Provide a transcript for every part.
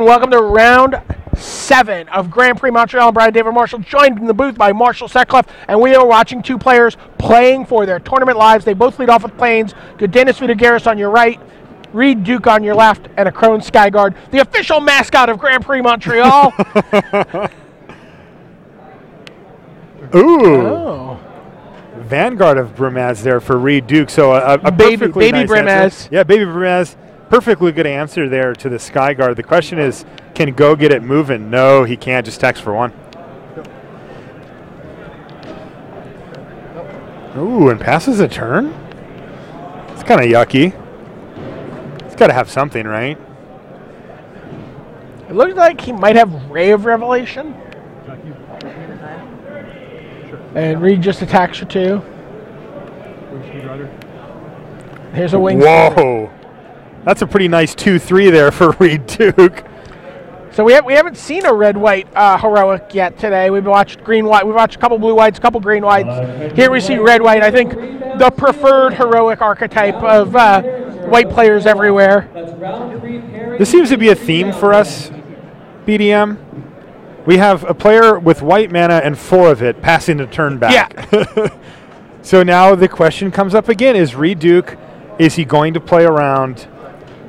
welcome to round 7 of Grand Prix Montreal. Brian David Marshall, joined in the booth by Marshall Sutcliffe, and we are watching two players playing for their tournament lives. They both lead off with planes. Gaudenis, Vidugiris on your right, Reid, Duke on your left, and a Crone Skyguard, the official mascot of Grand Prix Montreal. Ooh. Oh. Vanguard of Brimaz there for Reid Duke. So a baby nice Brimaz. Answer. Yeah, baby Brimaz. Perfectly good answer there to the Skyguard. The question is, can Go get it moving? No, he can't. Just text for one. Ooh, and passes a turn? It's kind of yucky. It's got to have something, right? It looks like he might have Ray of Revelation. And Reid just attacks for 2. Here's a wing. Whoa. That's a pretty nice 2-3 there for Reid Duke. So we haven't seen a red-white heroic yet today. We've watched green-white. We've watched a couple blue-whites, a couple green-whites. Here we see red-white. I think the preferred heroic archetype of white players everywhere. This seems to be a theme for us, BDM. We have a player with white mana and 4 of it passing the turn back. Yeah. So now the question comes up again. Is Reid Duke, is he going to play around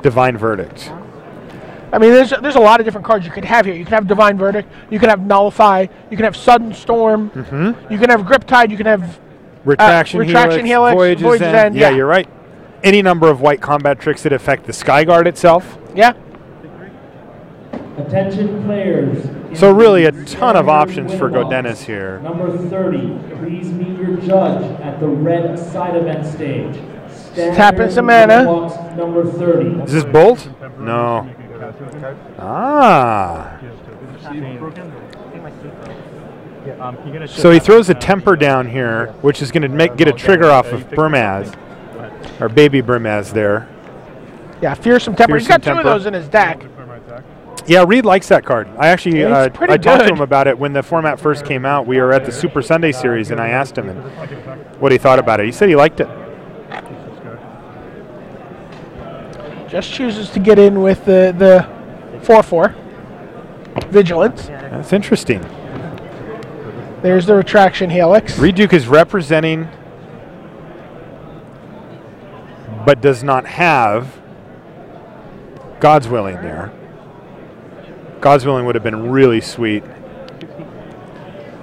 Divine Verdict? I mean, there's a lot of different cards you could have here. You can have Divine Verdict. You can have Nullify. You can have Sudden Storm. Mm-hmm. You can have Griptide. You can have Retraction Helix, Voyage's End. Yeah, you're right. Any number of white combat tricks that affect the Skyguard itself. Yeah. Attention players. So really a ton of options for Gaudenis here. Number 30, please meet your judge at the red side event stage. Tapping some mana. Number 30. Is this Bolt? No. Ah. So he throws a temper down here, which is going to get a trigger off of Brimaz, or baby Brimaz there. Yeah, Fearsome Temper. He's got 2 of those in his deck. Yeah, Reid likes that card. I actually I talked good. to him about it when the format first came out. We were at the Super Sunday series, and I asked him what he thought about it. He said he liked it. Just chooses to get in with the 4/4 Vigilance. That's interesting. There's the Retraction Helix. Reid Duke is representing, but does not have God's Willing there. God's Willing would have been really sweet.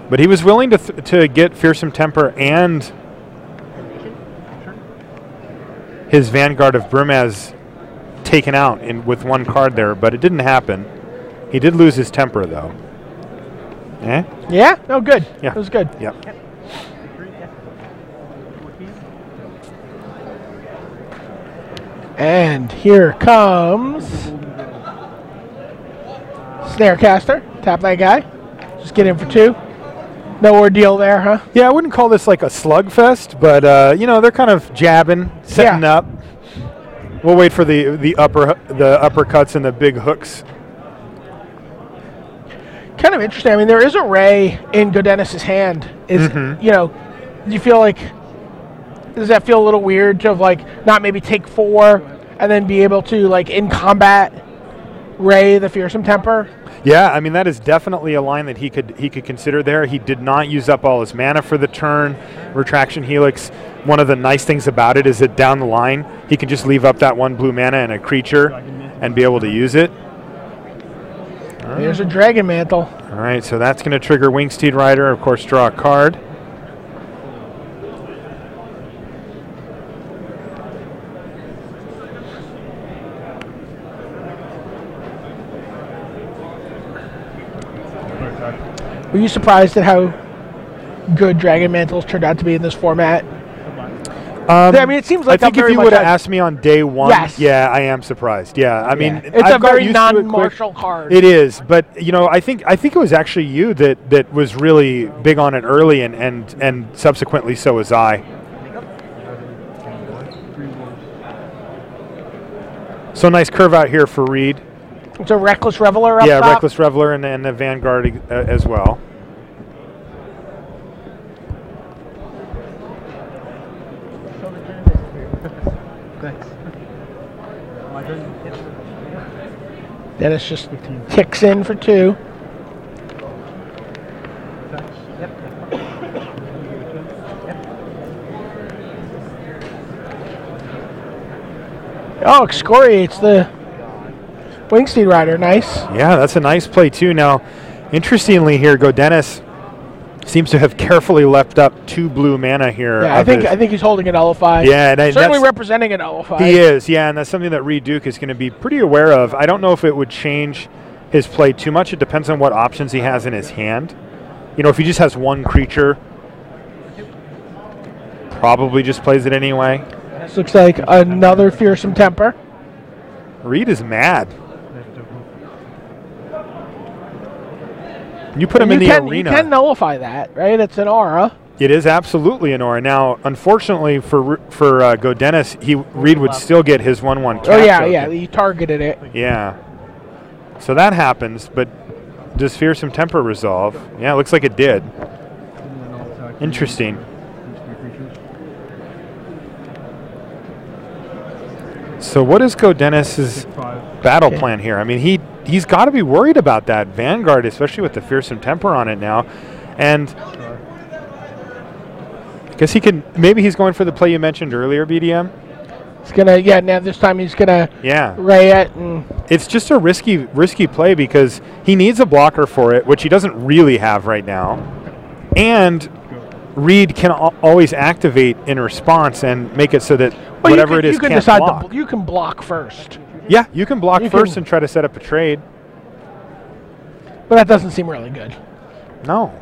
But he was willing to get Fearsome Temper and his Vanguard of Brimaz taken out with 1 card there, but it didn't happen. He did lose his temper, though. Eh? Yeah? No, good. Yeah. It was good. Yep. And here comes Snarecaster. Tap that guy. Just get in for 2. No ordeal there, huh? Yeah, I wouldn't call this like a slugfest, but you know, they're kind of jabbing, setting up. We'll wait for the uppercuts and the big hooks. Kind of interesting. I mean, there is a Ray in Gaudenis' hand. You know, do you feel like, does that feel a little weird to have like not maybe take 4 and then be able to like in combat Ray the Fearsome Temper? Yeah, I mean that is definitely a line that he could consider there. He did not use up all his mana for the turn. Retraction Helix. One of the nice things about it is that down the line he can just leave up that 1 blue mana and a creature and be able to use it. There's a Dragon Mantle. All right, so that's going to trigger Wingsteed Rider. Of course, draw a card. Were you surprised at how good Dragon Mantles turned out to be in this format? I mean, it seems like I think if you would have asked me on day 1, yeah, I am surprised. Yeah, I mean, it's a very non-Marshall card. It is, but you know, I think it was actually you that was really big on it early, and subsequently so was I. So nice curve out here for Reid. It's a Reckless Reveler up top. Yeah, Reckless Reveler and the Vanguard as well. Thanks. Dennis just kicks in for 2. Oh, excoriates the Wingsteed Rider. Nice. Yeah, that's a nice play too. Now, interestingly here, Gaudenis seems to have carefully left up 2 blue mana here. Yeah, I think he's holding an Nullify. Yeah, and certainly representing an Nullify. He is, yeah, and that's something that Reid Duke is going to be pretty aware of. I don't know if it would change his play too much. It depends on what options he has in his hand. You know, if he just has 1 creature, probably just plays it anyway. This looks like another Fearsome Temper. Reid is mad. You put him in the arena. You can nullify that, right? It's an aura. It is absolutely an aura. Now, unfortunately for Gaudenis, Reid would still get his 1/1 cap. Oh yeah, token. yeah. He targeted it. Yeah. So that happens, but does Fearsome Temper resolve? Yeah, it looks like it did. Interesting. So what is Gaudenis' battle plan here? I mean, he's got to be worried about that Vanguard, especially with the Fearsome Temper on it now. And I guess maybe he's going for the play you mentioned earlier, BDM. He's gonna, now this time he's gonna ray it. And it's just a risky play because he needs a blocker for it, which he doesn't really have right now. And Reid can always activate in response and make it so that whatever it is can't block. You can block first. Yeah, you can block first and try to set up a trade. But that doesn't seem really good. No.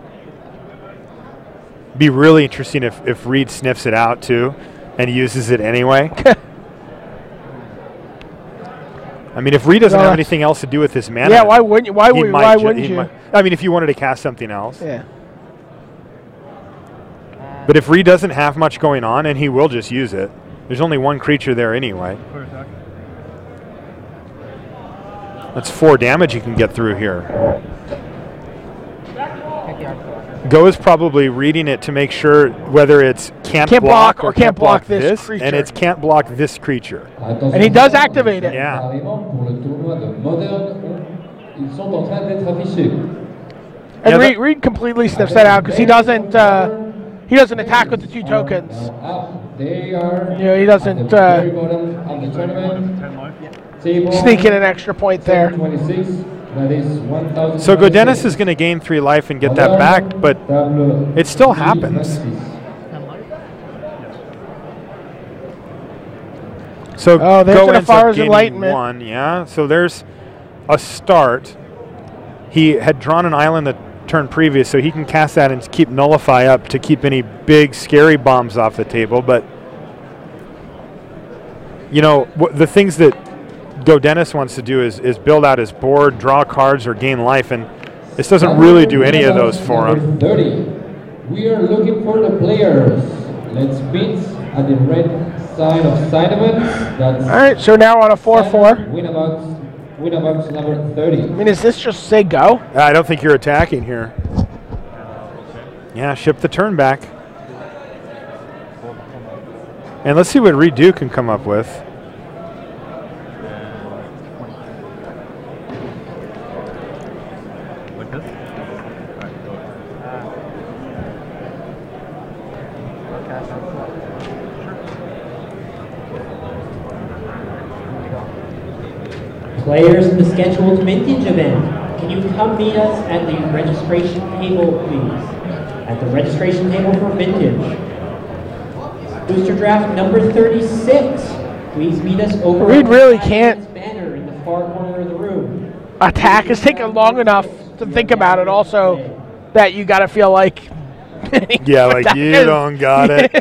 Be really interesting if Reid sniffs it out too and uses it anyway. I mean, if Reid doesn't have anything else to do with his mana, yeah, why wouldn't you? Why wouldn't you? I mean, if you wanted to cast something else. Yeah. But if Reid doesn't have much going on, and he will just use it, there's only 1 creature there anyway. That's 4 damage you can get through here. Go is probably reading it to make sure whether it's can't block or can't block this creature. And it's can't block this creature. And he does activate it. Yeah. And Reid completely sniffs that out because he doesn't attack with the 2 tokens. He doesn't sneak in an extra point there. So Gaudenis is going to gain 3 life and get that back, but it still happens. So there's Go an ends up Afara's gaining Enlightenment. 1, yeah. So there's a start. He had drawn an island the turn previous, so he can cast that and keep Nullify up to keep any big scary bombs off the table. But you know, the things that Gaudenis wants to do is build out his board, draw cards, or gain life, and this doesn't really do any of those for him. 30. We are looking for the players. Let's meet at the red side of Cinnamon. All right, so now on a 4/4. Winamax number 30. I mean, is this just say go? I don't think you're attacking here. Yeah, ship the turn back. And let's see what Reid Duke can come up with. Players in the scheduled vintage event, can you come meet us at the registration table, please? At the registration table for vintage. Booster draft number 36. Please meet us over Reid really can't banner in the far corner of the room. Attack is taking long enough to think about it also that you got to feel like yeah, like you don't got it.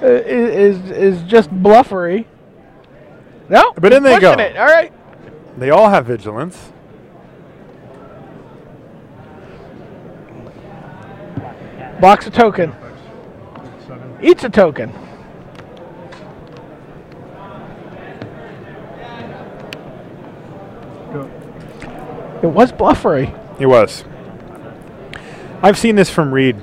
is just bluffery. No, but in they go. It. All right. They all have vigilance. Blocks a token. Eats a token. It was bluffery. It was. I've seen this from Reid.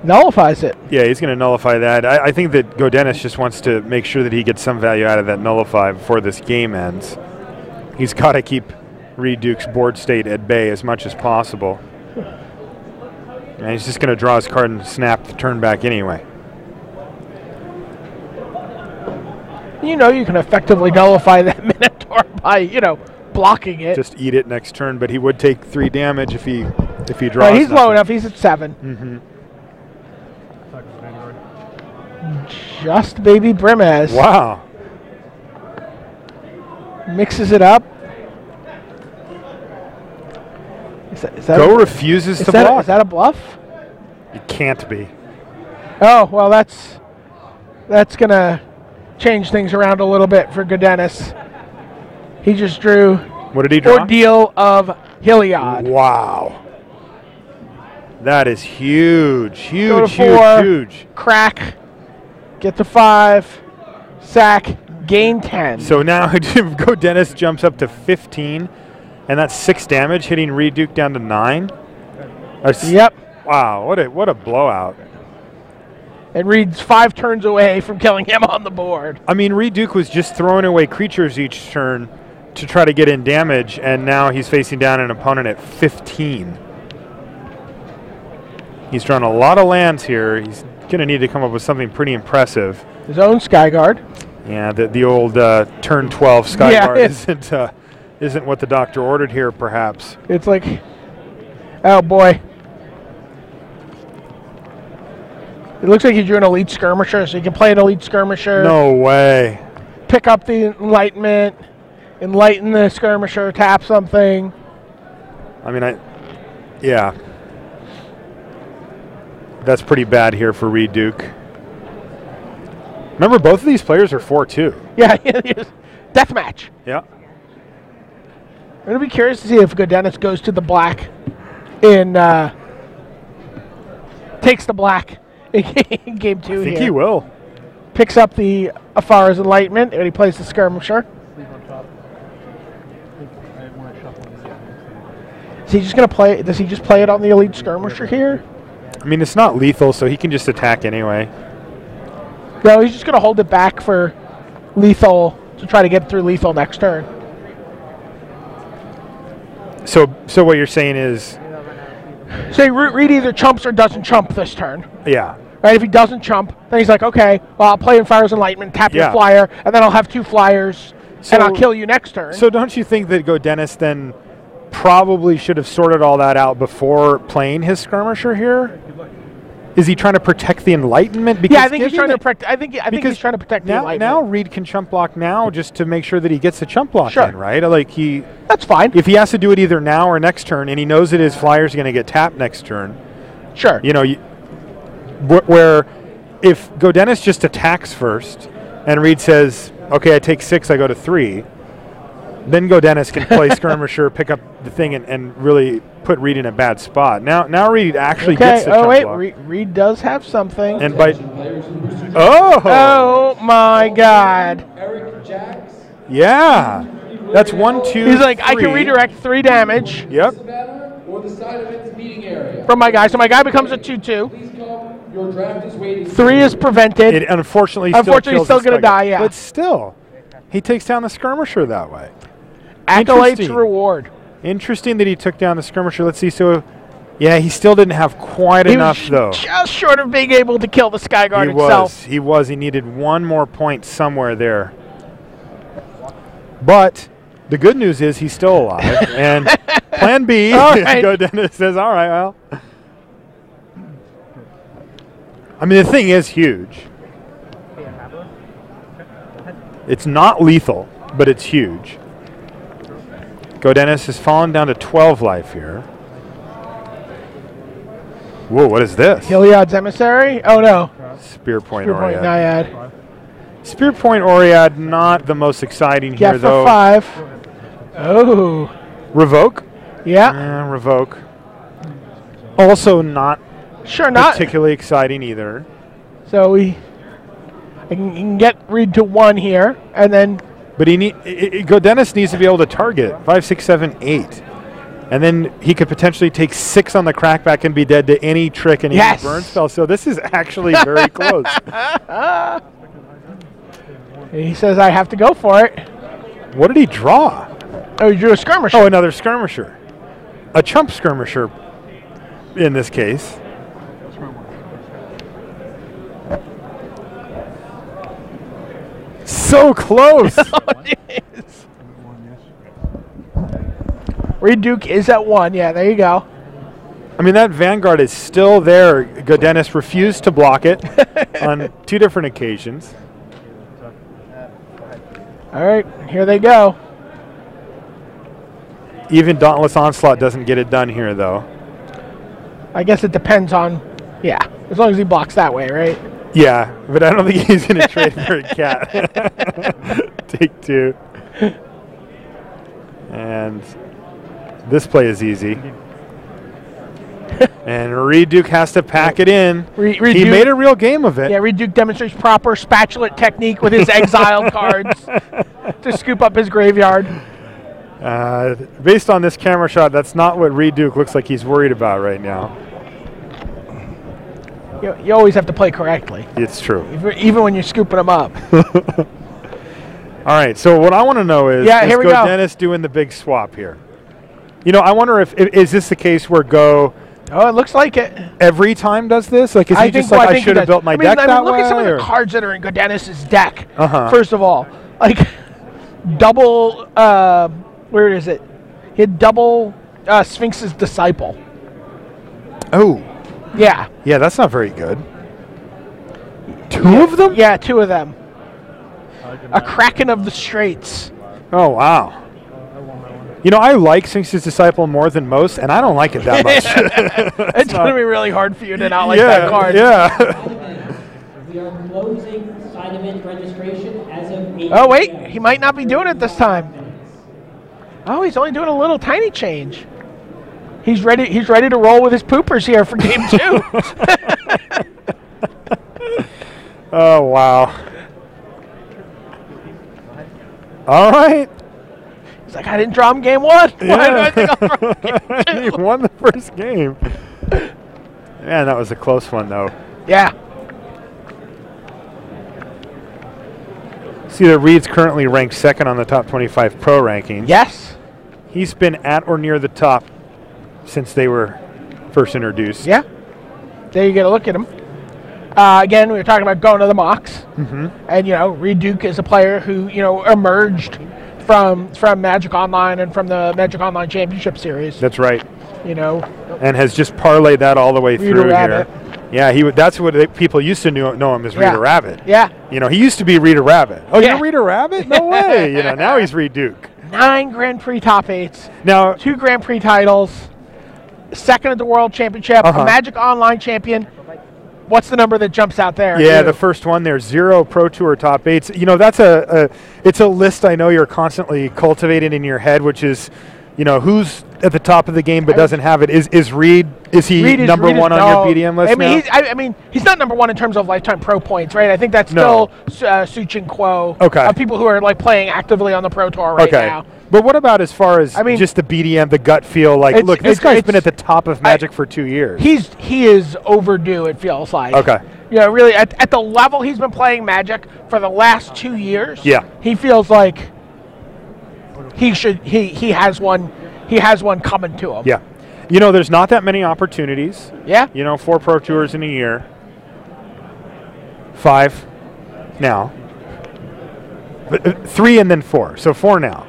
Nullifies it. Yeah, he's going to nullify that. I think that Gaudenis just wants to make sure that he gets some value out of that nullify before this game ends. He's got to keep Reid Duke's board state at bay as much as possible. And he's just going to draw his card and snap the turn back anyway. You know you can effectively nullify that Minotaur by, blocking it. Just eat it next turn, but he would take 3 damage if he draws. Right, he's low enough. He's at 7. Just baby Brimez. Wow. Mixes it up. Is that refuses to block. Is that a bluff? It can't be. Oh, well, that's going to change things around a little bit for Gaudenis. He just drew. What did he draw? Ordeal of Heliod. Wow. That is huge. Go to Huge, 4, huge. Crack. Get to 5. Sack. Gain 10. So now Gaudenis jumps up to 15, and that's 6 damage, hitting Reid Duke down to 9. Yep. Wow, what a blowout. And Reid's 5 turns away from killing him on the board. I mean, Reid Duke was just throwing away creatures each turn to try to get in damage, and now he's facing down an opponent at 15. He's drawn a lot of lands here. He's going to need to come up with something pretty impressive. His own Skyguard. Yeah, the old turn 12 Skyguard isn't what the doctor ordered here, perhaps. It's like, oh boy. It looks like he drew an Elite Skirmisher, so you can play an Elite Skirmisher. No way. Pick up the Enlightenment, enlighten the Skirmisher, tap something. I mean, yeah. That's pretty bad here for Reid Duke. Remember, both of these players are 4-2. Yeah, deathmatch. Yeah. I'm going to be curious to see if Gaudenis goes to the black in, takes the black in game 2 here. I think he will. Picks up the Afara's Enlightenment, and he plays the Skirmisher. Is he just going to play, does he just play it on the Elite Skirmisher here? I mean, it's not lethal, so he can just attack anyway. No, he's just going to hold it back for lethal to try to get through lethal next turn. So what you're saying is... Say Reid either chumps or doesn't chump this turn. Yeah. Right, if he doesn't chump, then he's like, okay, well, I'll play in Fire's Enlightenment, tap your flyer, and then I'll have 2 flyers, and I'll kill you next turn. So don't you think that Gaudenis then probably should have sorted all that out before playing his Skirmisher here? Is he trying to protect the Enlightenment? Because I think he's trying to protect. I think he's trying to protect the Enlightenment. Now Reid can chump block now just to make sure that he gets the chump block in, right? That's fine. If he has to do it either now or next turn, and he knows that his flyer's going to get tapped next turn. Sure. Where if Gaudenis just attacks first, and Reid says, "Okay, I take 6, I go to 3." Then Gaudenis can play Skirmisher, pick up the thing, and really put Reid in a bad spot. Now Reid actually gets the chump block. Reid does have something. And by oh my God! Yeah, that's 1, 2. He's like, 3. I can redirect 3 damage. Yep. From my guy, so my guy becomes a 2/2. 3 is prevented. It unfortunately still going to die. Yeah, but still, he takes down the Skirmisher that way. Accolades reward. Interesting that he took down the Skirmisher. Let's see. So, yeah, he still didn't have quite enough, though. Just short of being able to kill the Skyguard itself. He needed 1 more point somewhere there. But the good news is he's still alive. And plan B, Gaudenis says, all right, well. I mean, the thing is huge. It's not lethal, but it's huge. Gaudenis has fallen down to 12 life here. Whoa, what is this? Heliod's Emissary? Oh, no. Spear Point Naiad. Spear Point Oread, not the most exciting here, though. For 5. Oh. Revoke? Yeah. Revoke. Also not particularly exciting either. So I can get Reid to 1 here, and then... But Gaudenis needs to be able to target 5, 6, 7, 8. And then he could potentially take 6 on the crackback and be dead to any trick and any burn spell. So this is actually very close. He says, I have to go for it. What did he draw? Oh, you drew a skirmisher. Oh, another skirmisher. A chump skirmisher in this case. So close. Reid Duke is at 1. Yeah, there you go. I mean, that Vanguard is still there. Gaudenis refused to block it on 2 different occasions. All right, here they go. Even Dauntless Onslaught doesn't get it done here, though. I guess it depends on, yeah, as long as he blocks that way, right? Yeah, but I don't think he's going to trade for a cat. Take 2. And this play is easy. And Reid Duke has to pack it in. Reid he Duke, made a real game of it. Yeah, Reid Duke demonstrates proper spatulate technique with his exiled cards to scoop up his graveyard. Based on this camera shot, that's not what Reid Duke looks like he's worried about right now. You always have to play correctly. It's true. Even when you're scooping them up. All right, so what I want to know is, here we go. Gaudenis doing the big swap here? You know, I wonder if is this the case where Go Oh, it looks like it. every time does this? Like, is he just like, I should have built my deck that way? Look at some of or? the cards that are in Gaudenis' deck, Uh-huh. first of all. Like, double, where is it? He had double Sphinx's Disciple. Oh. Yeah. Yeah, that's not very good. 2 of them? Yeah, 2 of them. A Kraken of the Straits. Oh, wow. You know, I like Sphinx's Disciple more than most, and I don't like it that much. It's going to be really hard for you to not like that card. Yeah. We are closing side event registration as of 8. Oh, wait. He might not be doing it this time. Oh, he's only doing a little tiny change. He's ready to roll with his poopers here for game 2. Oh, wow. All right. He's like, I didn't draw him game 1. Why do I think I'll draw him game 2? He won the first game. Man, that was a close one, though. Yeah. See that Reid's currently ranked 2nd on the top 25 pro rankings. Yes. He's been at or near the top since they were first introduced. Yeah. There you get a look at him. Again, we were talking about going to the mocks. Mm-hmm. And, Reid Duke is a player who, emerged from Magic Online and from the Magic Online Championship Series. That's right. And has just parlayed that all the way through Rabbit. here. Yeah, that's what people used to know him as Rita Rabbit. Yeah. He used to be Rita Rabbit. Oh, Yeah. you're Rita Rabbit? No way. Now he's Reid Duke. 9 Grand Prix top 8s. Now, 2 Grand Prix titles. 2nd at the World Championship. A Magic Online champion. What's the number that jumps out there? Yeah, the first one there, 0 Pro Tour top 8s. That's it's a list I know you're constantly cultivating in your head, which is, who's at the top of the game but doesn't have it. Is Reid? Is he Reid number 1 on your BDM list now? He's not number 1 in terms of lifetime pro points, right? I think that's still Suchin Quo. Okay. Of people who are playing actively on the Pro Tour right now. But what about as far as just the BDM, the gut feel? Like, look, this guy's been at the top of Magic for 2 years. He is overdue, it feels like. Okay. Really, at the level he's been playing Magic for the last 2 years, he feels like he has one coming to him. Yeah. There's not that many opportunities. Yeah. 4 Pro Tours in a year. 5 now. But 3 and then 4. So 4 now.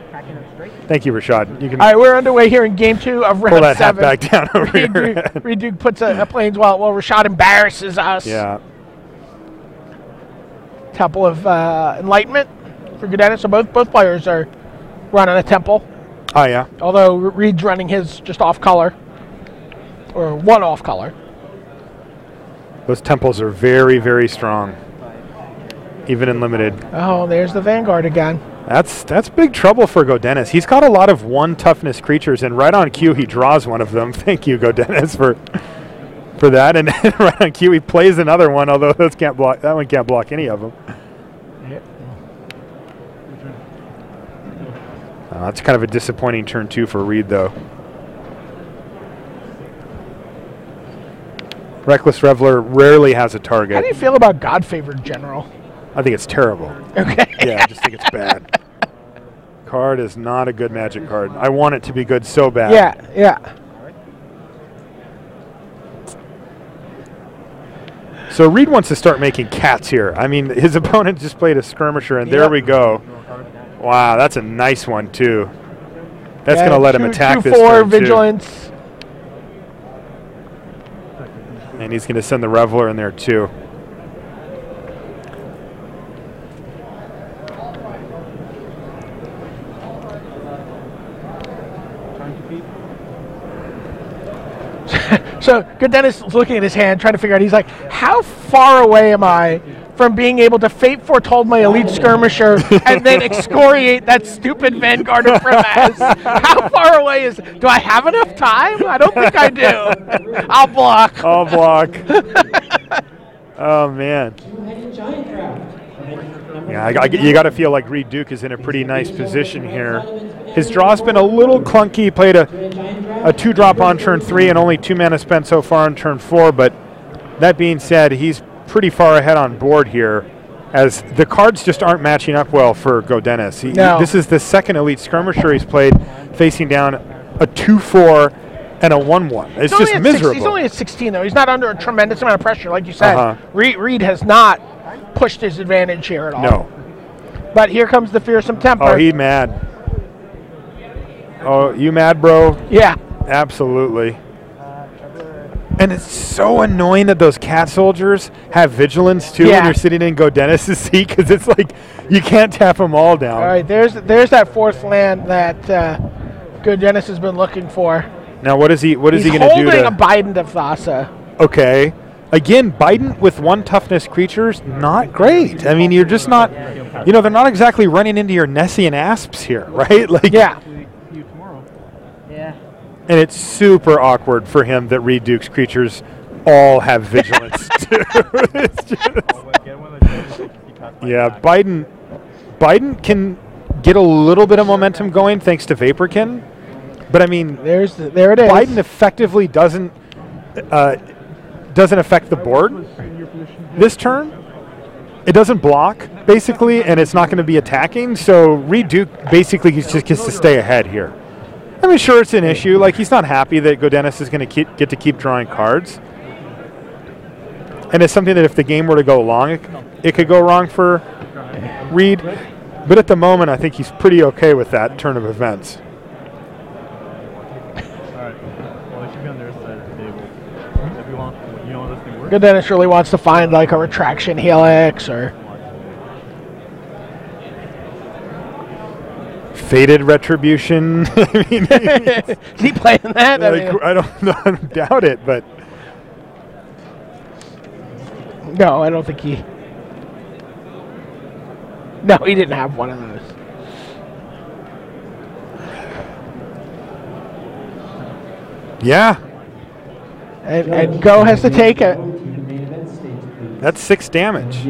Thank you, Rashad. You can All right, we're underway here in game 2 of round 7. pull that hat back down over here. Reid Duke puts a planes while Rashad embarrasses us. Yeah. Temple of Enlightenment for Gaudenis. So both players are running a temple. Oh, yeah. Although Reid's running his just off color. Or 1 off color. Those temples are very, very strong. Even in limited. Oh, there's the Vanguard again. That's big trouble for Gaudenis. He's got a lot of 1 toughness creatures, and right on cue he draws one of them. Thank you, Gaudenis, for that. And then right on cue he plays another one, although that one can't block any of them. That's kind of a disappointing turn 2 for Reid, though. Reckless Reveler rarely has a target. How do you feel about God Favored General? I think it's terrible. Okay. Yeah, I just think it's bad. card is not a good Magic card. I want it to be good so bad. Yeah. So Reid wants to start making cats here. I mean, his opponent just played a skirmisher, and there we go. Wow, that's a nice one, too. That's going to let him attack this turn, vigilance. And he's going to send the Reveler in there, too. So Gaudenis is looking at his hand, trying to figure out. He's like, how far away am I from being able to fate foretold my elite skirmisher and then excoriate that stupid Vanguarder from S? How far away is? Do I have enough time? I don't think I do. I'll block. I'll block. Oh man. Yeah, you got to feel like Reid Duke is in a pretty nice position here. His draw's been a little clunky. He played a 2-drop on turn 3 and only 2 mana spent so far on turn 4. But that being said, he's pretty far ahead on board here, as the cards just aren't matching up well for Gaudenis. This is the second elite skirmisher he's played, facing down a 2/4 and a 1/1. It's just miserable. He's only at 16 though. He's not under a tremendous amount of pressure, like you said. Reid has not pushed his advantage here at all. No. But here comes the fearsome temper. Oh, he's mad. Oh, you mad, bro? Yeah. Absolutely. And it's so annoying that those cat soldiers have vigilance too when you're sitting in Gaudenis' seat, because it's like you can't tap them all down. All right, there's that fourth land that Gaudenis has been looking for. Now what is he going to do? He's holding a Biden to Thassa. Okay. Again, Biden with 1 toughness creatures, not great. I mean, you're just not, they're not exactly running into your Nessian Asps here, right? Like, yeah. And it's super awkward for him that Reid Duke's creatures all have vigilance too. Yeah, Biden can get a little bit of momentum going thanks to Vaporkin, but I mean, there it is. Biden effectively doesn't affect the board this turn. It doesn't block basically, and it's not going to be attacking. So Reid Duke basically just gets to stay ahead here. I mean, sure, it's an issue. Like, he's not happy that Gaudenis is going to get to keep drawing cards. And it's something that if the game were to go long, it could go wrong for Reid. But at the moment, I think he's pretty okay with that turn of events. Gaudenis really wants to find, like, a retraction helix or... Fated Retribution. I mean, is he playing that? I don't know. I don't doubt it, but no, I don't think he. No, he didn't have one of those. Yeah. And Go has to take it. That's 6 damage.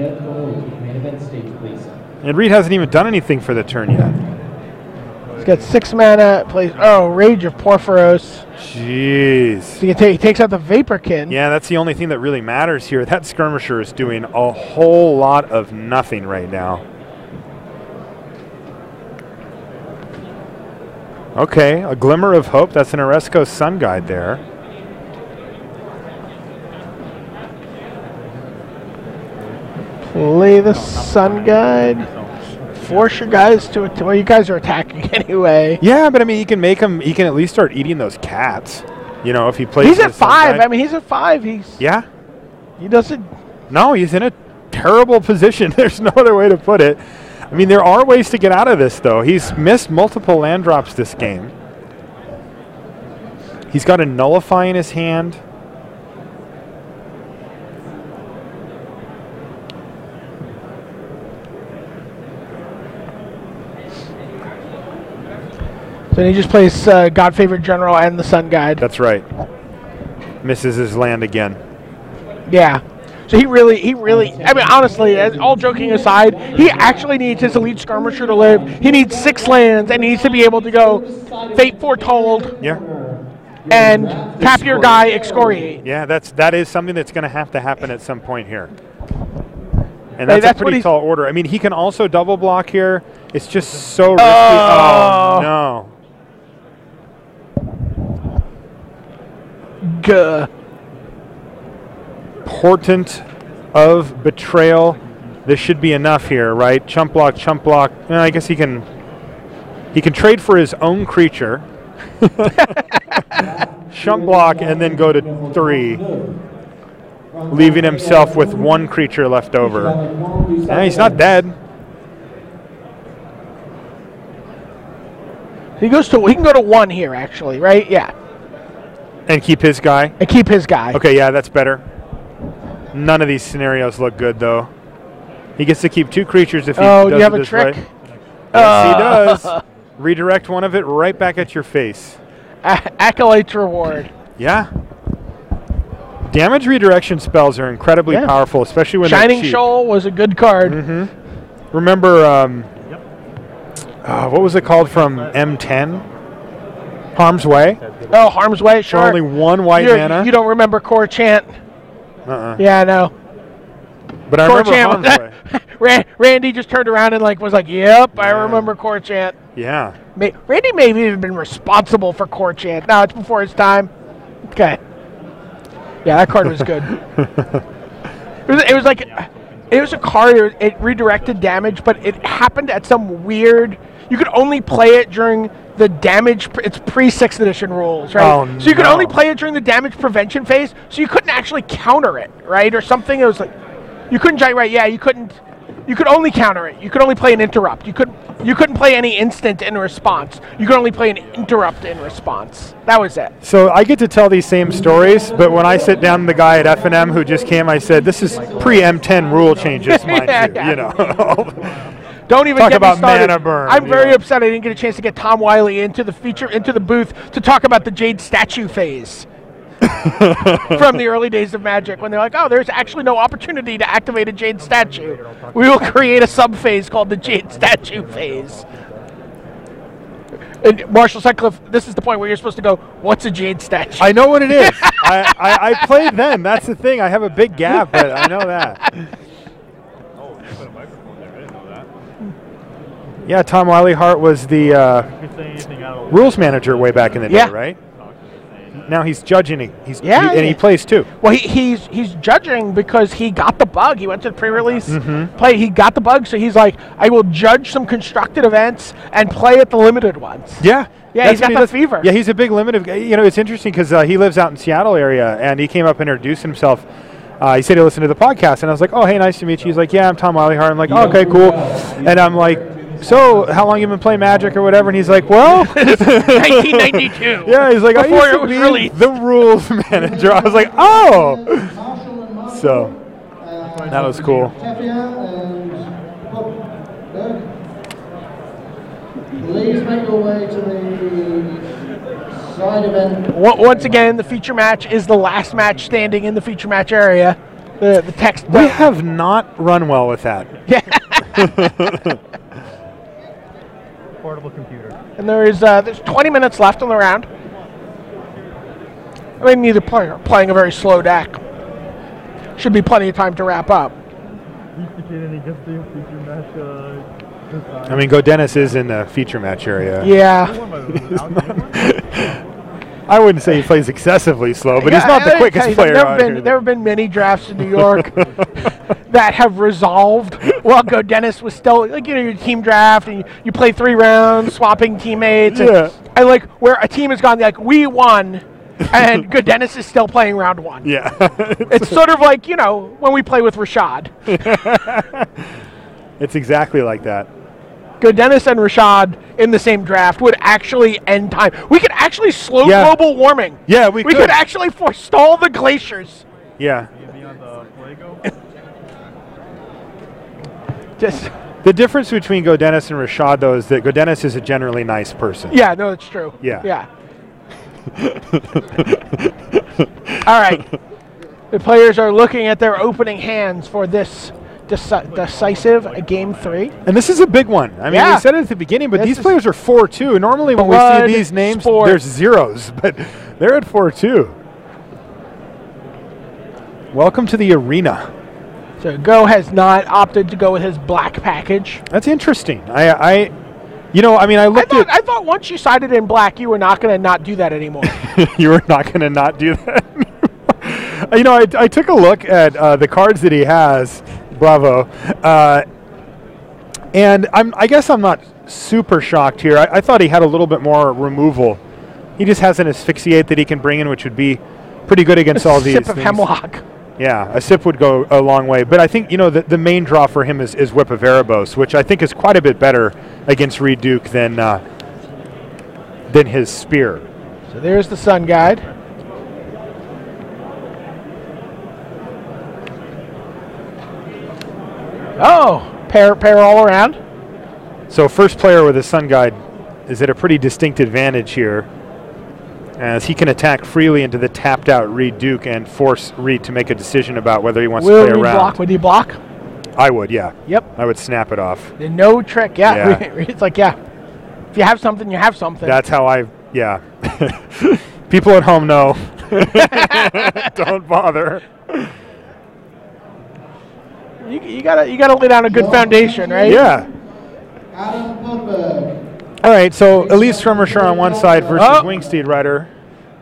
And Reid hasn't even done anything for the turn yet. He's got 6 mana. Plays Rage of Porphyros. Jeez. So he takes out the Vaporkin. Yeah, that's the only thing that really matters here. That skirmisher is doing a whole lot of nothing right now. Okay, a glimmer of hope. That's an Oresco Sun Guide there. Play the Sun Guide. Force your guys to it. Well, you guys are attacking anyway. Yeah, but I mean, you can make him. He can at least start eating those cats. If he plays. He's at 5. I mean, he's at 5. He doesn't. No, he's in a terrible position. There's no other way to put it. I mean, there are ways to get out of this, though. He's missed multiple land drops this game. He's got a Nullify in his hand. So he just plays God Favorite General and the Sun Guide. That's right. Misses his land again. Yeah. So he really, I mean, honestly, all joking aside, he actually needs his elite skirmisher to live. He needs 6 lands and he needs to be able to go Fate Foretold. Yeah. And tap your guy, excoriate. Yeah, that is something that's going to happen at some point here. And that's a pretty tall order. I mean, he can also double block here. It's just so risky. Oh. Oh, no. Gah. Portent of betrayal. This should be enough here, right? Chump block, chump block. I guess he can trade for his own creature. Chump block and then go to 3, leaving himself with 1 creature left over. He's not dead. He can go to 1 here, actually, right? Yeah. And keep his guy? And keep his guy. Okay, yeah, that's better. None of these scenarios look good, though. He gets to keep 2 creatures if he does do you have it a this trick? way. Yes, he does. Redirect one of it right back at your face. Acolyte's reward. Yeah. Damage redirection spells are incredibly powerful, especially when Shining they're cheap. Shoal was a good card. Remember, what was it called from M10? Harm's Way? Oh, Harm's Way, For sure. only 1 white mana? You don't remember Core Chant? Yeah, I know. But I Core remember Chant Harm's Way. Randy just turned around and was like, yep, I remember Core Chant. Yeah. Randy may have even been responsible for Core Chant. No, it's before his time. Okay. Yeah, that card was good. It was a card, it redirected damage, but it happened at some weird... You could only play it during the damage... It's pre-6th edition rules, right? Oh, so you could only play it during the damage prevention phase, so you couldn't actually counter it, right? Or something. It was like... You couldn't... Right, yeah, you couldn't... You could only counter it. You could only play an interrupt. You couldn't play any instant in response. You could only play an interrupt in response. That was it. So I get to tell these same stories, but when I sit down with the guy at F&M who just came, I said, this is pre-M10 rule changes, mind you. You know. Don't even talk get about me started. mana burn. I'm very upset I didn't get a chance to get Tom Wiley into the booth to talk about the Jade statue phase. From the early days of Magic, when they're like, oh, there's actually no opportunity to activate a Jade statue. We will create a sub-phase called the Jade statue phase. And Marshall Sutcliffe, this is the point where you're supposed to go, what's a Jade statue? I know what it is. I played then. That's the thing. I have a big gap, but I know that. Yeah, Tom Wiley Hart was the rules manager way back in the day, right? Now he's judging. And he plays too. Well, he's judging because he got the bug. He went to the pre-release play. He got the bug, so he's like, I will judge some constructed events and play at the limited ones. Yeah. Yeah, he's got the fever. Yeah, he's a big limited guy. You know, it's interesting because he lives out in Seattle area, and he came up and introduced himself. He said he listened to the podcast, and I was like, oh, hey, nice to meet you. He's like, yeah, I'm Tom Wiley Hart. I'm like, oh, okay, cool. And I'm like, so how long you been playing Magic or whatever? And he's like, well, 1992. Yeah, he's like, before I used to be the rules manager. I was like, oh. So that was cool. Please make your way to the side event. Once again, the feature match is the last match standing in the feature match area. The text. We have not run well with that. Yeah. Portable computer. And there's 20 minutes left on the round. I mean, neither player are playing a very slow deck. Should be plenty of time to wrap up. I mean, Gaudenis is in the feature match area. Yeah. I wouldn't say he plays excessively slow, but he's not the quickest player out here. There have been many drafts in New York that have resolved while Gaudenis was still, your team draft, and you play 3 rounds, swapping teammates, and like where a team has gone, like, we won, and Gaudenis is still playing round 1. Yeah. It's sort of like, when we play with Rashad. It's exactly like that. Gaudenis and Rashad in the same draft would actually end time. We could actually slow global warming. Yeah, we could actually forestall the glaciers. Yeah. Just the difference between Gaudenis and Rashad, though, is that Gaudenis is a generally nice person. Yeah, no, it's true. Yeah. All right. The players are looking at their opening hands for this decisive game 3. And this is a big one. I mean, we said it at the beginning, but these players are 4-2. Normally when we see these names, there's zeros, but they're at 4-2. Welcome to the arena. So Go has not opted to go with his black package. That's interesting. I looked at. I thought once you sided in black, you were not going to not do that anymore. You were not going to not do that. I took a look at the cards that he has. Bravo. And I guess I'm not super shocked here. I thought he had a little bit more removal. He just has an asphyxiate that he can bring in, which would be pretty good against all these sip of things. hemlock. Yeah, a sip would go a long way. But I think, the main draw for him is Whip of Erebos, which I think is quite a bit better against Reid Duke than his Spear. So there's the Sun Guide. Oh, pair all around. So first player with a Sun Guide is at a pretty distinct advantage here, as he can attack freely into the tapped out Reid Duke and force Reid to make a decision about whether he wants to play Reid around. Block? Would he block? I would, yeah. Yep. I would snap it off. No trick, yeah. Yeah. It's like, yeah. If you have something, you have something. That's how yeah. People at home know. Don't bother. You gotta lay down a good foundation, right? Yeah. Adam Pumberg. All right, so Elise Skirmisher on one side versus Wingsteed Rider.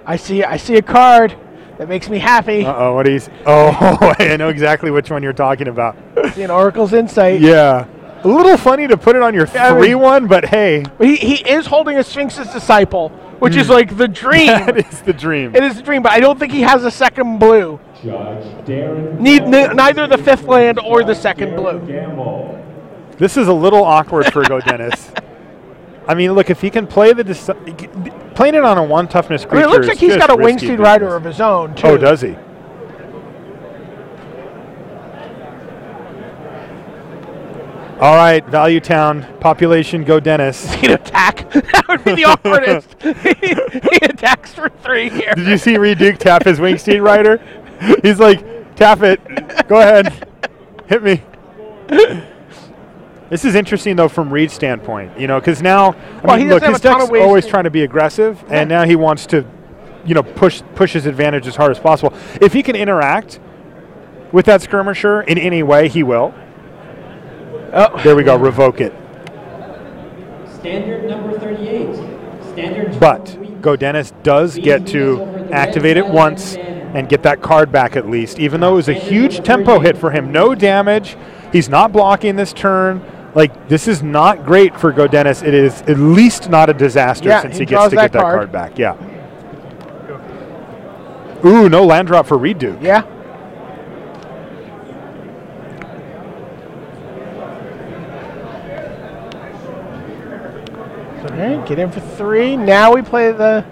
I see a card that makes me happy. Uh-oh, what is... Oh, I know exactly which one you're talking about. See an Oracle's Insight. Yeah. A little funny to put it on your 3-1, but hey. He is holding a Sphinx's Disciple, which is like the dream. That is the dream. It is the dream, but I don't think he has a second blue. Darren Neither the 5th land or the second blue. Gamble. This is a little awkward for Gaudenis. I mean, look, if he can play playing it on a 1 toughness creature. It looks like he's got a risky Wingsteed business. Rider of his own, too. Oh, does he? All right, Value Town, population Gaudenis. He'd attack. That would be the awkwardest. He attacks for 3 here. Did you see Reid Duke tap his Wingsteed Rider? He's like, tap it. Go ahead. Hit me. This is interesting, though, from Reid's standpoint, because now, look, his deck's always trying to be aggressive, and now he wants to, push his advantage as hard as possible. If he can interact with that Skirmisher in any way, he will. Oh, there we go. Revoke it. Standard number 38. Standard. But Gaudenis does get to activate it once and get that card back at least, even though it was a huge tempo hit for him. No damage. He's not blocking this turn. This is not great for Gaudenis. It is at least not a disaster since he gets to get that card back. Yeah. Ooh, no land drop for Reid Duke. Yeah. All right, get in for 3. Now we play the...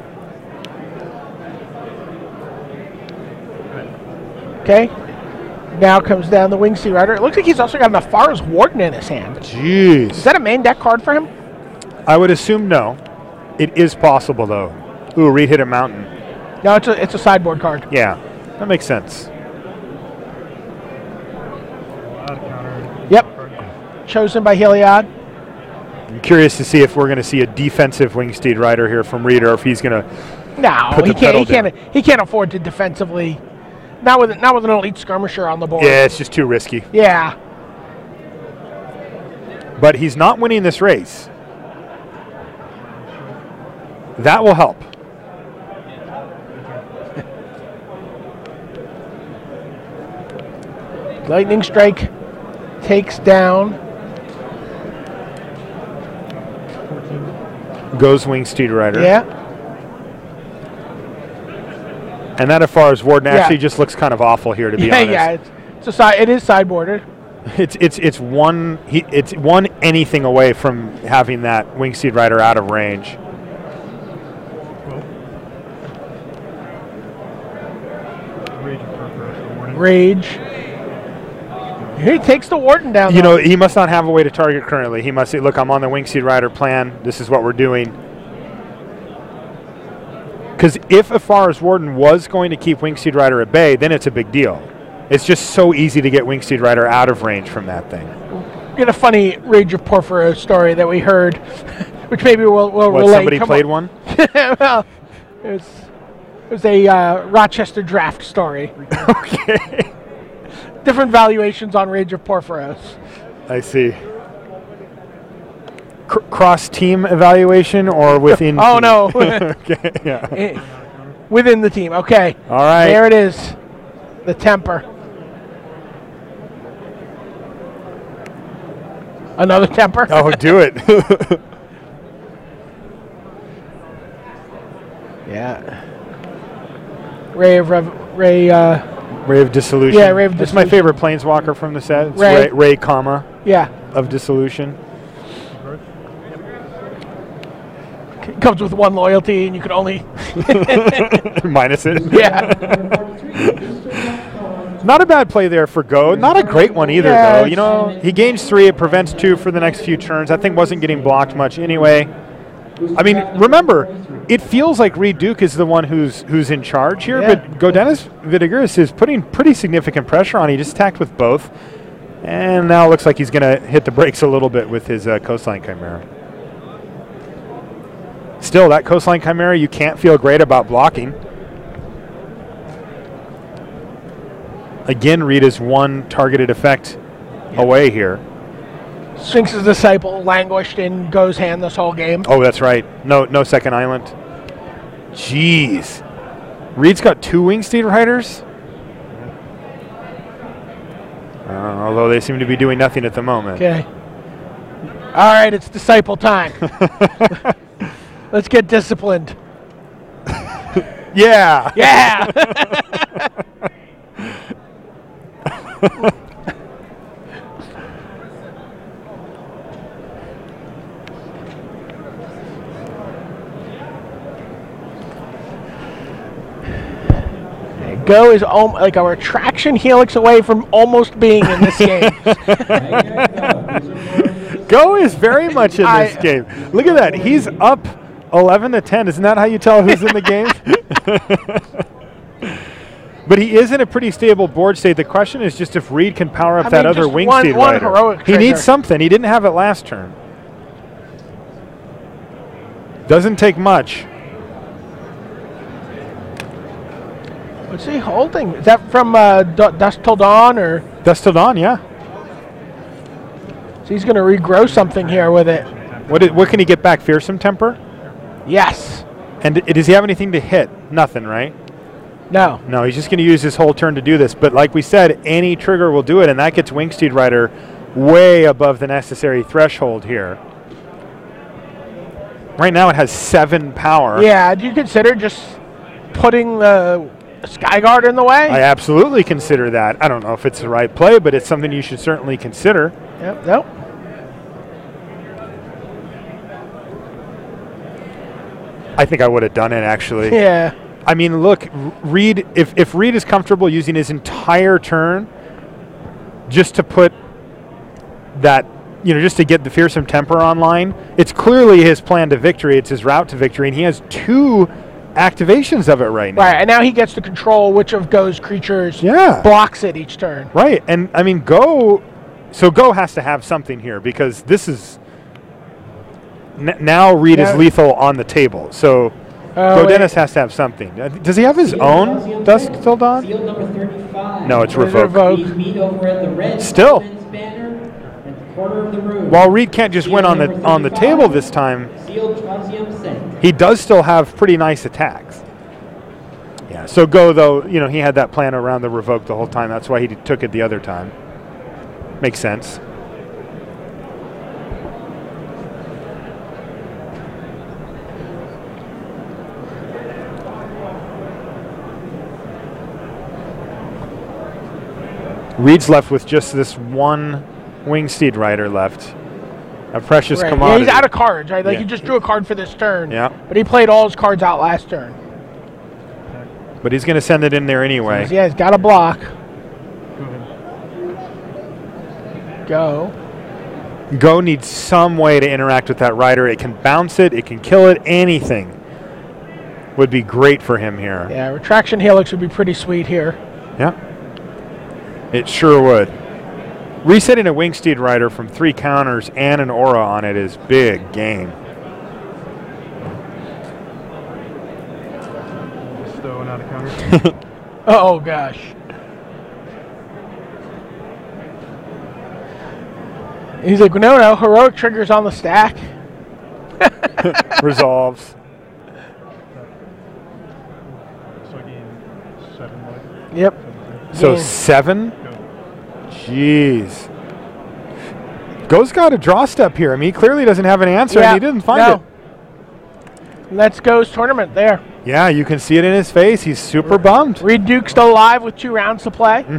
Okay. Now comes down the Wingsteed Rider. It looks like he's also got an Afara's Warden in his hand. Jeez. Is that a main deck card for him? I would assume no. It is possible, though. Ooh, Reid hit a mountain. No, it's a sideboard card. Yeah, that makes sense. Yep. Chosen by Heliod. I'm curious to see if we're going to see a defensive Wingsteed Rider here from Reid, or if he's going to. No, he can't afford to defensively. Not with an elite skirmisher on the board. Yeah, it's just too risky. Yeah. But he's not winning this race. That will help. Lightning Strike takes down. Goes Wingsteed Rider. Yeah. And that Afara's Warden actually just looks kind of awful here, to be honest. Yeah, it is sideboarded. It's one anything away from having that Wingsteed Rider out of range. Rage. He takes the Warden down. He must not have a way to target currently. He must say, look, I'm on the Wingsteed Rider plan. This is what we're doing. Because if Afara's Warden was going to keep Wingsteed Rider at bay, then it's a big deal. It's just so easy to get Wingsteed Rider out of range from that thing. We had a funny Rage of Porphyro story that we heard, which maybe we'll relate. Somebody played one? Well, it was a Rochester draft story. Okay. different valuations on Rage of Porphyros. I see. Cross-team evaluation or within? Oh, team? no. Okay, yeah. Within the team. Okay. All right. There it is. The temper. Another temper. Oh, do it. Yeah. Ray of Dissolution. Yeah, Ray of That's my Dissolution. favorite planeswalker from the set. It's Ray. Ray, comma, Yeah. of Dissolution. Comes with one loyalty, and you can only Minus it. yeah. Not a bad play there for Go. Not a great one either, Yeah, though. You know, he gains 3, it prevents 2 for the next few turns. I think wasn't getting blocked much anyway. I mean, remember, it feels like Reid Duke is the one who's in charge here, Yeah. but Gaudenis Vidugiris is putting pretty significant pressure on. He just attacked with both, and now it looks like he's going to hit the brakes a little bit with his Coastline Chimera. Still, that Coastline Chimera, you can't feel great about blocking. Again, Reid is one targeted effect away here. Sphinx's Disciple languished in Go's hand this whole game. Oh, that's right. No second island. Jeez. Reid's got 2 Wingsteed Riders. Although they seem to be doing nothing at the moment. Okay. All right, it's Disciple time. Let's get disciplined. Yeah. Yeah. Go is like a retraction helix away from almost being in this game. Go is very much in this game. Look at that. He's up 11-10. Isn't that how you tell who's in the game? But he is in a pretty stable board state. The question is just if Reid can power up that other Wingsteed one rider. heroic He trigger. needs something. He didn't have it last turn. Doesn't take much. What's he holding? Is that from Dusk Till Dawn, or? Dusk Till Dawn, yeah. So he's going to regrow something here with it. What can he get back? Fearsome Temper? Yes. And does he have anything to hit? Nothing, right? No. No, he's just going to use his whole turn to do this. But like we said, any trigger will do it, and that gets Wingsteed Rider way above the necessary threshold here. Right now it has 7 power. Yeah, do you consider just putting the Skyguard in the way? I absolutely consider that. I don't know if it's the right play, but it's something you should certainly consider. Yep, nope. I think I would have done it, actually. Yeah. I mean, look, Reid, if Reid is comfortable using his entire turn just to put that, just to get the Fearsome Temper online, it's clearly his plan to victory. It's his route to victory, and he has 2 activations of it right now. Right, and now he gets to control which of Go's creatures blocks it each turn. Right, and I mean, Go has to have something here, because this is, now Reid is lethal on the table, so Gaudenis has to have something. Does he have his own Dusk Till Dawn? Field number 35. No, it's Revoke. Please meet over at the red Still. banner at the corner of the room. While Reid can't just win on the table this time, Sealed Transium Saint. he does still have pretty nice attacks. Yeah, so Go, though, he had that plan around the Revoke the whole time. That's why he took it the other time. Makes sense. Reid's left with just this one Wingsteed Rider left. A precious commodity. Yeah, he's out of cards, right? Like Yeah. he just drew a card for this turn. Yeah. But he played all his cards out last turn. But he's going to send it in there anyway. Yeah, he's got a block. Go. Go needs some way to interact with that rider. It can bounce it. It can kill it. Anything would be great for him here. Yeah, Retraction Helix would be pretty sweet here. Yeah. It sure would. Resetting a Wingsteed Rider from 3 counters and an aura on it is big game. Just throwing out a counter. Oh, gosh. He's like, no, heroic triggers on the stack. Resolves. So again, 7 white. Yep. So Game. 7? Jeez. Go's got a draw step here. I mean, he clearly doesn't have an answer, and he didn't find it. Let's Go's tournament there. Yeah, you can see it in his face. He's super bummed. Reid Duke still alive with 2 rounds to play.